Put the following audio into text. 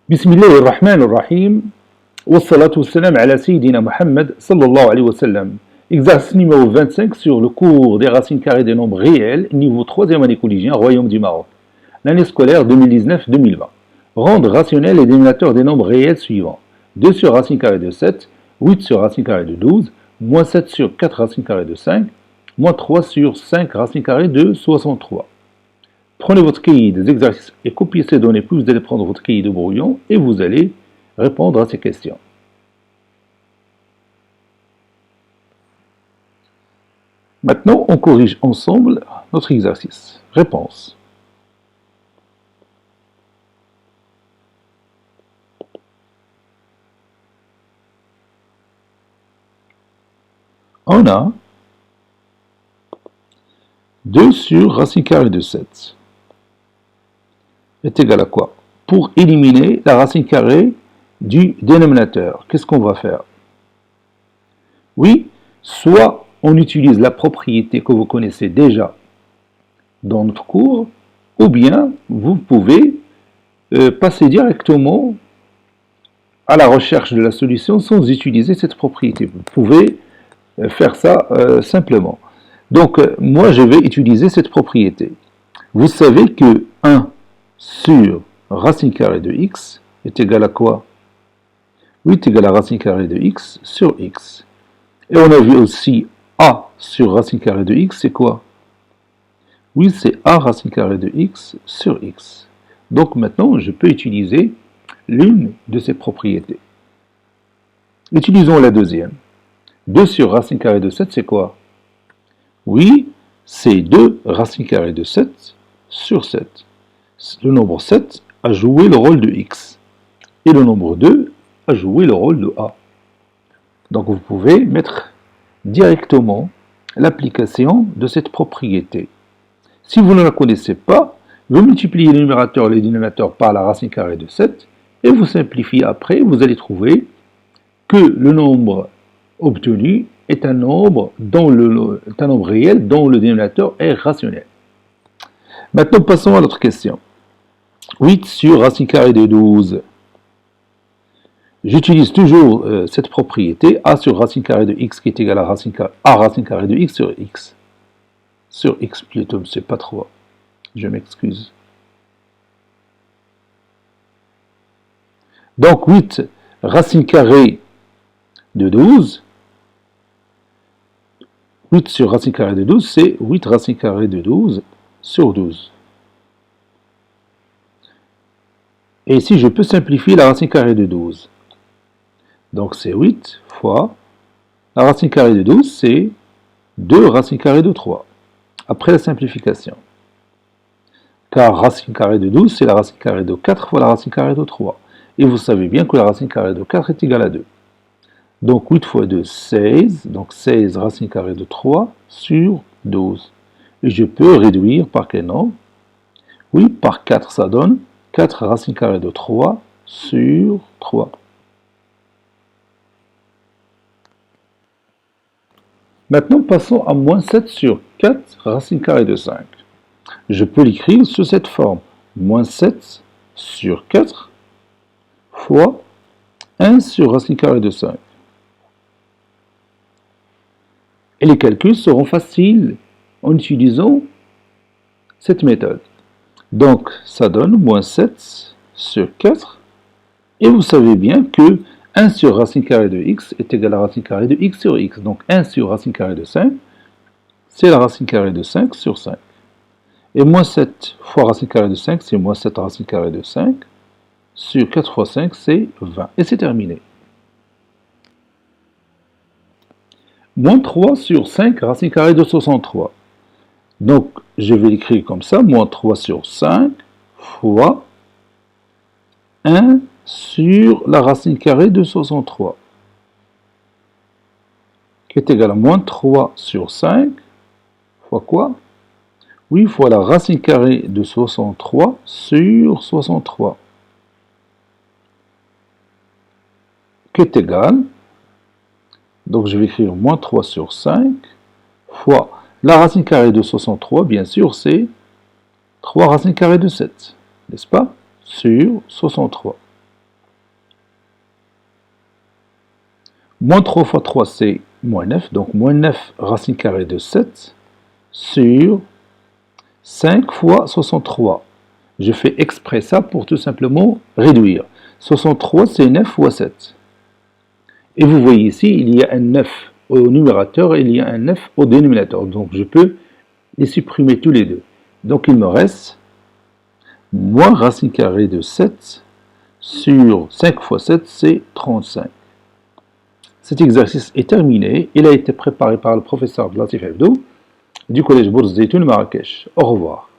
بسم الله الرحمن الرحيم والصلاة والسلام على سيدنا Mohammed sallallahu alayhi wa sallam. Exercice numéro 25 sur le cours des racines carrées des nombres réels, niveau 3e année collégien, Royaume du Maroc. L'année scolaire 2019-2020. Rendre rationnel les dénominateurs des nombres réels suivants. 2 sur racine carrée de 7, 8 sur racine carrée de 12, moins 7 sur 4 racine carrée de 5, moins 3 sur 5 racine carrée de 63. Prenez votre cahier des exercices et copiez ces données, puis vous allez prendre votre cahier de brouillon et vous allez répondre à ces questions. Maintenant, on corrige ensemble notre exercice. Réponse. On a 2 sur racine carrée de 7 est égal à quoi? Pour éliminer la racine carrée du dénominateur, qu'est-ce qu'on va faire? Oui, soit on utilise la propriété que vous connaissez déjà dans notre cours, ou bien vous pouvez passer directement à la recherche de la solution sans utiliser cette propriété. Vous pouvez faire ça simplement. Donc, moi, je vais utiliser cette propriété. Vous savez que 1 sur racine carrée de x est égal à quoi? 8 est égal à racine carrée de x sur x. Et on a vu aussi a sur racine carrée de x, c'est quoi? Oui, c'est a racine carrée de x sur x. Donc maintenant, je peux utiliser l'une de ces propriétés. Utilisons la deuxième. 2 sur racine carrée de 7, c'est quoi? Oui, c'est 2 racine carrée de 7 sur 7. Le nombre 7 a joué le rôle de x. Et le nombre 2 a joué le rôle de a. Donc vous pouvez mettre directement l'application de cette propriété. Si vous ne la connaissez pas, vous multipliez le numérateur et le dénominateur par la racine carrée de 7 et vous simplifiez après, vous allez trouver que le nombre obtenu est un nombre réel dont le dénominateur est rationnel. Maintenant, passons à notre question. 8 sur racine carrée de 12. J'utilise toujours cette propriété, a sur racine carrée de x qui est égal à racine carrée de x sur x. Sur x plutôt, c'est pas 3. Je m'excuse. Donc 8 racine carrée de 12. 8 sur racine carrée de 12, c'est 8 racine carrée de 12 sur 12. Et ici, je peux simplifier la racine carrée de 12. Donc c'est 8 fois la racine carrée de 12, c'est 2 racine carrée de 3. Après la simplification. Car racine carrée de 12, c'est la racine carrée de 4 fois la racine carrée de 3. Et vous savez bien que la racine carrée de 4 est égale à 2. Donc 8 fois 2, 16. Donc 16 racine carrée de 3 sur 12. Et je peux réduire par quel nombre? Oui, par 4, ça donne 4 racine carrée de 3 sur 3. Maintenant, passons à moins 7 sur 4 racine carrée de 5. Je peux l'écrire sous cette forme. Moins 7 sur 4 fois 1 sur racine carrée de 5. Et les calculs seront faciles en utilisant cette méthode. Donc, ça donne moins 7 sur 4. Et vous savez bien que 1 sur racine carrée de x est égal à racine carrée de x sur x. Donc 1 sur racine carrée de 5, c'est la racine carrée de 5 sur 5. Et moins 7 fois racine carrée de 5, c'est moins 7 racine carrée de 5. Sur 4 fois 5, c'est 20. Et c'est terminé. Moins 3 sur 5 racine carrée de 63. Donc, je vais l'écrire comme ça, moins 3 sur 5 fois 1 sur la racine carrée de 63, qui est égal à moins 3 sur 5 fois quoi? Oui, fois la racine carrée de 63 sur 63, qui est égal, donc je vais écrire moins 3 sur 5 fois la racine carrée de 63, bien sûr, c'est 3 racine carrée de 7, n'est-ce pas? Sur 63. Moins 3 fois 3, c'est moins 9. Donc moins 9 racine carrée de 7 sur 5 fois 63. Je fais exprès ça pour tout simplement réduire. 63, c'est 9 fois 7. Et vous voyez ici, il y a un 9 au numérateur et il y a un 9 au dénominateur. Donc je peux les supprimer tous les deux. Donc il me reste moins racine carrée de 7 sur 5 fois 7, c'est 35. Cet exercice est terminé. Il a été préparé par le professeur Latif Hebdo du collège Bourse Zeytoun Marrakech. Au revoir.